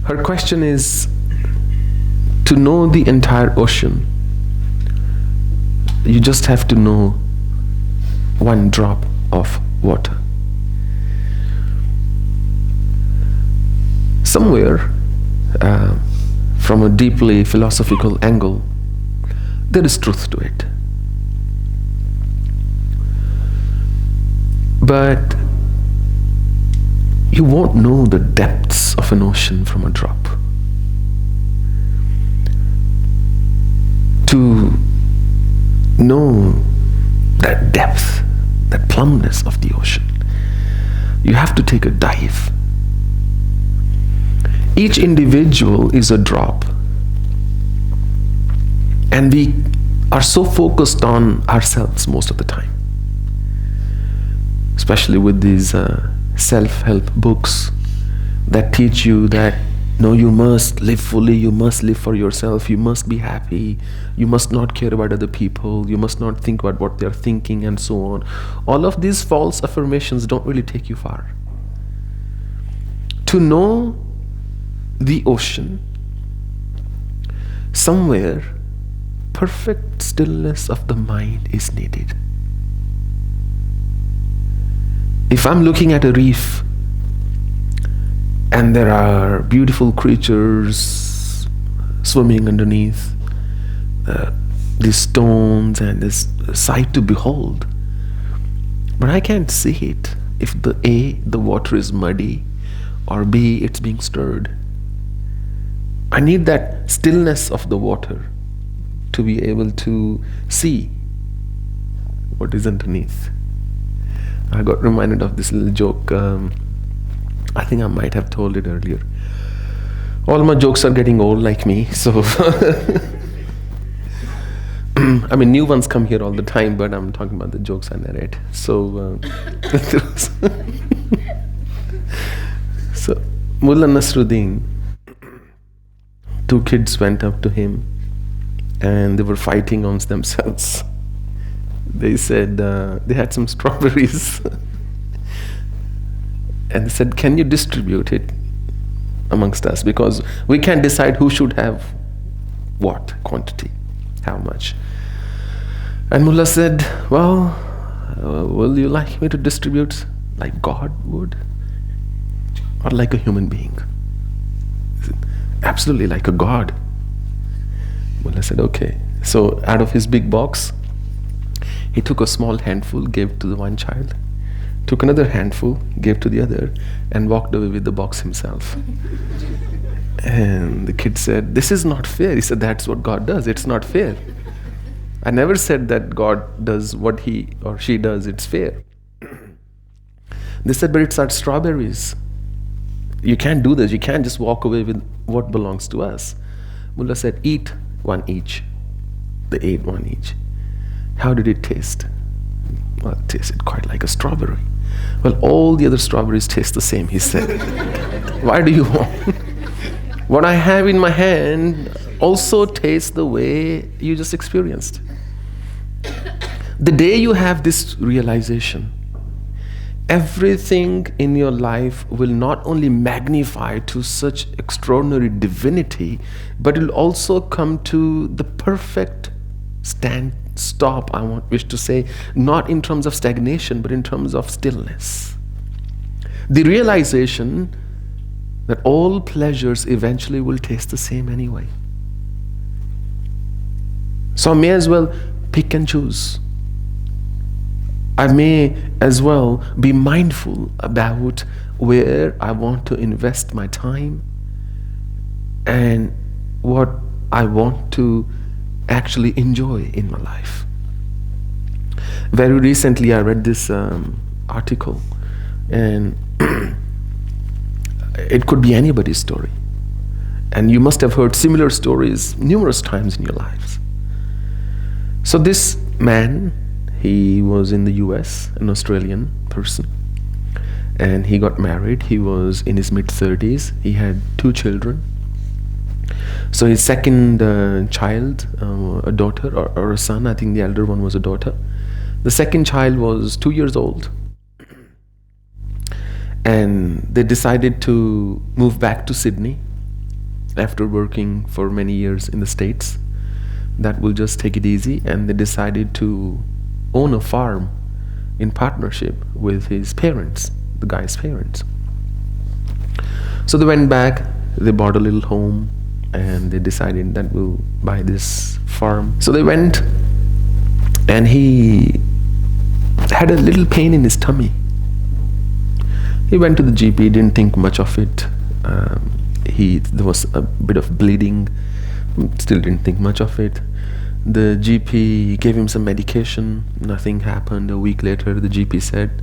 Her question is, to know the entire ocean, you just have to know one drop of water. Somewhere, from a deeply philosophical angle, there is truth to it. But you won't know the depths of an ocean from a drop. To know that depth, that plumbness of the ocean, you have to take a dive. Each individual is a drop, and we are so focused on ourselves most of the time, especially with these self-help books that teach you that no, you must live fully, you must live for yourself, you must be happy, you must not care about other people, you must not think about what they're thinking, and so on. All of these false affirmations don't really take you far. To know the ocean, somewhere perfect stillness of the mind is needed. If I'm looking at a reef and there are beautiful creatures swimming underneath these stones and this sight to behold, but I can't see it if the water is muddy, or B, it's being stirred. I need that stillness of the water to be able to see what is underneath. I got reminded of this little joke. I think I might have told it earlier. All my jokes are getting old like me, so I mean, new ones come here all the time, but I'm talking about the jokes I narrate. So, so Mullah Nasruddin, two kids went up to him and they were fighting amongst themselves. They said they had some strawberries and they said, can you distribute it amongst us, because we can't decide who should have what quantity, how much. And Mullah said, well, will you like me to distribute like God would, or like a human being? Absolutely like a god. Mullah said, okay. So out of his big box, he took a small handful, gave to the one child, took another handful, gave to the other, and walked away with the box himself. And the kid said, this is not fair. He said, that's what God does. It's not fair. I never said that God does what he or she does. It's fair. They said, but it's our strawberries. You can't do this. You can't just walk away with what belongs to us. Mullah said, eat one each. They ate one each. How did it taste? Well, it tasted quite like a strawberry. Well, all the other strawberries taste the same, he said. Why do you want? What I have in my hand also tastes the way you just experienced. The day you have this realization, everything in your life will not only magnify to such extraordinary divinity, but it will also come to the perfect stop, I wish to say, not in terms of stagnation, but in terms of stillness. The realization that all pleasures eventually will taste the same anyway. So I may as well pick and choose. I may as well be mindful about where I want to invest my time and what I want to actually enjoy in my life. Very recently I read this article, and it could be anybody's story, and you must have heard similar stories numerous times in your lives. So this man, he was in the US, an Australian person, and he got married. He was in his mid-30s. He had 2 children. So his second child, a daughter or a son, I think the elder one was a daughter. The second child was 2 years old. And they decided to move back to Sydney after working for many years in the States that will just take it easy, and they decided to own a farm in partnership with his parents, the guy's parents. So they went back, they bought a little home, and they decided that we'll buy this farm. So they went, and he had a little pain in his tummy. He went to the GP, didn't think much of it. There was a bit of bleeding, still didn't think much of it. The GP gave him some medication, nothing happened. A week later, the GP said,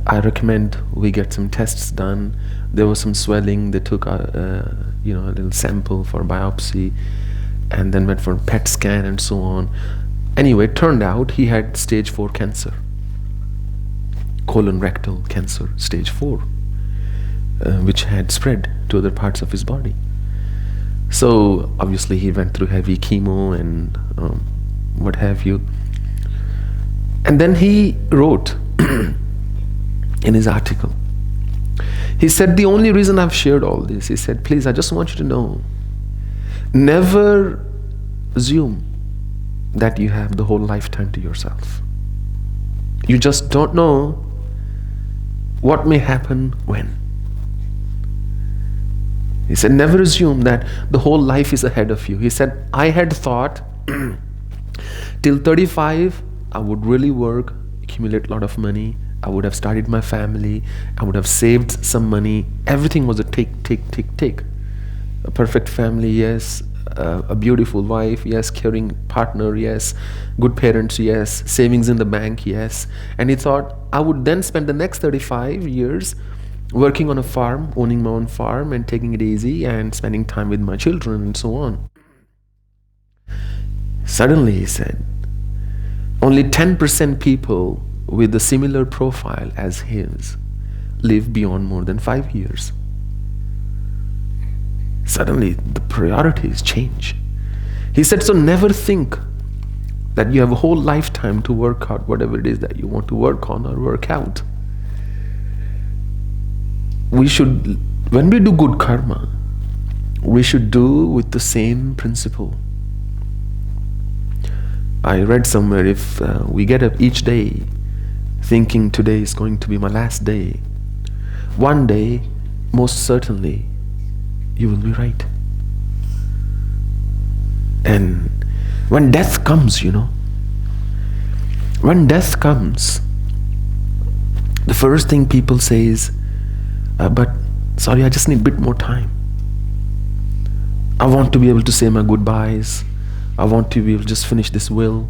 I recommend we get some tests done. There was some swelling. They took a little sample for biopsy, and then went for a PET scan and so on. Anyway, it turned out he had stage 4 cancer, colon rectal cancer, stage 4, which had spread to other parts of his body. So obviously he went through heavy chemo and what have you. And then he wrote in his article, he said, the only reason I've shared all this, he said, please, I just want you to know, never assume that you have the whole lifetime to yourself. You just don't know what may happen when. He said, never assume that the whole life is ahead of you. He said, I had thought till 35, I would really work, accumulate a lot of money. I would have started my family. I would have saved some money. Everything was a tick. A perfect family, yes. A beautiful wife, yes. Caring partner, yes. Good parents, yes. Savings in the bank, yes. And he thought, I would then spend the next 35 years working on a farm, owning my own farm and taking it easy and spending time with my children and so on. Suddenly, he said, only 10% people with a similar profile as his live beyond more than 5 years. Suddenly, the priorities change. He said, so never think that you have a whole lifetime to work out whatever it is that you want to work on or work out. We should, when we do good karma, we should do with the same principle. I read somewhere, if we get up each day thinking today is going to be my last day, one day, most certainly, you will be right. And when death comes, when death comes, the first thing people say is, but sorry, I just need a bit more time. I want to be able to say my goodbyes. I want to be able to just finish this will.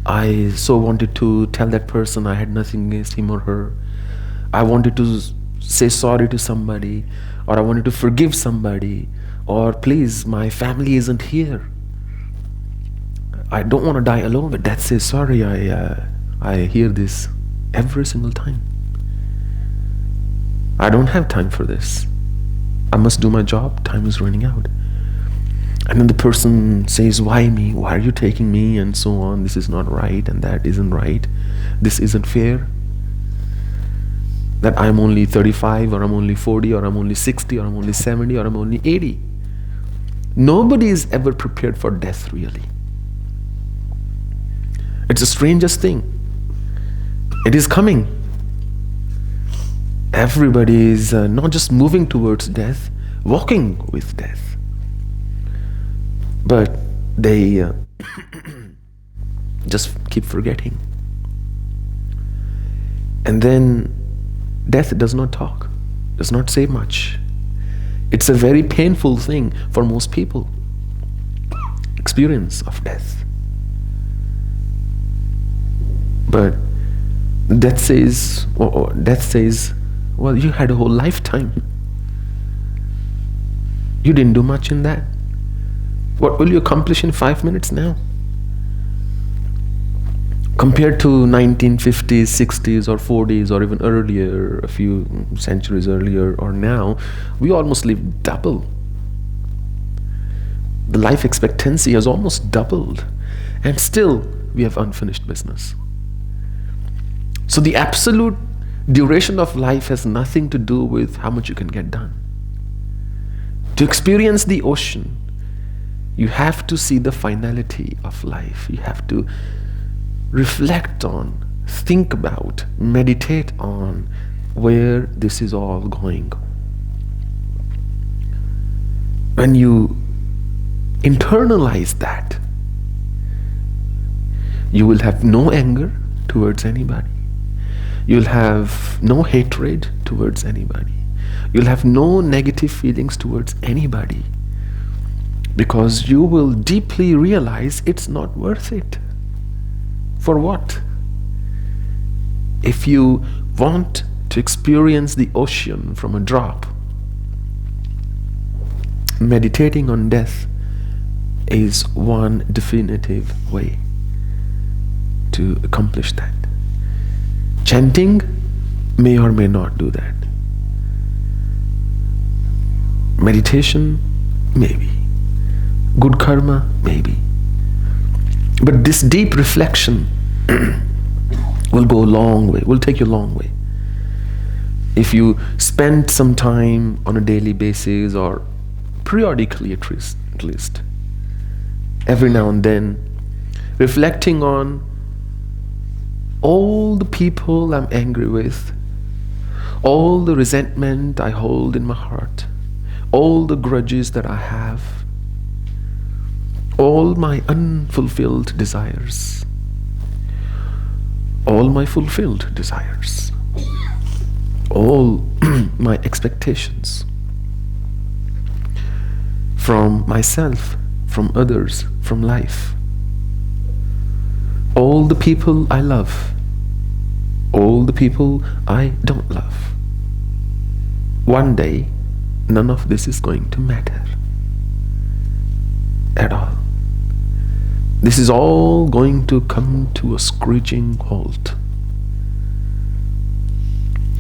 I so wanted to tell that person I had nothing against him or her. I wanted to say sorry to somebody, or I wanted to forgive somebody, or please, my family isn't here. I don't want to die alone, but death says sorry. I hear this every single time. I don't have time for this. I must do my job. Time is running out. And then the person says, why me? Why are you taking me? And so on. This is not right, and that isn't right. This isn't fair. That I'm only 35, or I'm only 40, or I'm only 60, or I'm only 70, or I'm only 80. Nobody is ever prepared for death, really. It's the strangest thing. It is coming. Everybody is not just moving towards death, walking with death. But they just keep forgetting. And then death does not talk, does not say much. It's a very painful thing for most people. Experience of death. But death says, well, you had a whole lifetime. You didn't do much in that. What will you accomplish in 5 minutes now? Compared to 1950s, 60s, or 40s, or even earlier, a few centuries earlier, or now, we almost live double. The life expectancy has almost doubled, and still we have unfinished business. So the absolute duration of life has nothing to do with how much you can get done. To experience the ocean, you have to see the finality of life. You have to reflect on, think about, meditate on where this is all going. When you internalize that, you will have no anger towards anybody. You'll have no hatred towards anybody. You'll have no negative feelings towards anybody, because you will deeply realize it's not worth it. For what? If you want to experience the ocean from a drop, meditating on death is one definitive way to accomplish that. Chanting may or may not do that. Meditation, maybe. Good karma, maybe. But this deep reflection will go a long way, will take you a long way. If you spend some time on a daily basis, or periodically at least, every now and then, reflecting on all the people I'm angry with, all the resentment I hold in my heart, all the grudges that I have, all my unfulfilled desires, all my fulfilled desires, all my expectations from myself, from others, from life, all the people I love, all the people I don't love. One day, none of this is going to matter at all. This is all going to come to a screeching halt.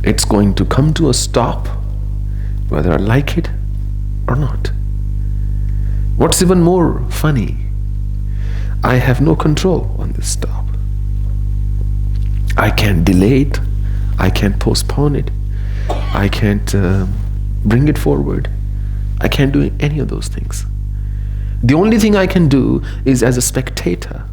It's going to come to a stop, whether I like it or not. What's even more funny, I have no control on this stop. I can't delay it, I can't postpone it, I can't bring it forward. I can't do any of those things. The only thing I can do is, as a spectator,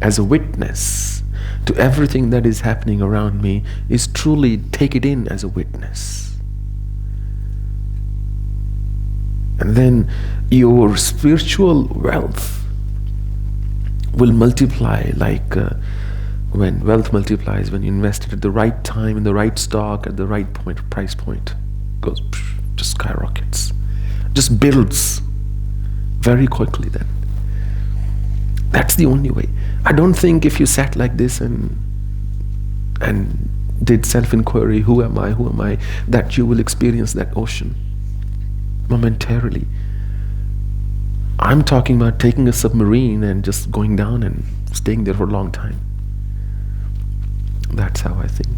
as a witness to everything that is happening around me, is truly take it in as a witness. And then your spiritual wealth will multiply like when wealth multiplies, when you invest it at the right time, in the right stock, at the right price point, goes, just skyrockets, just builds very quickly then. That's the only way. I don't think if you sat like this and did self-inquiry, who am I, that you will experience that ocean momentarily. I'm talking about taking a submarine and just going down and staying there for a long time. That's how I think.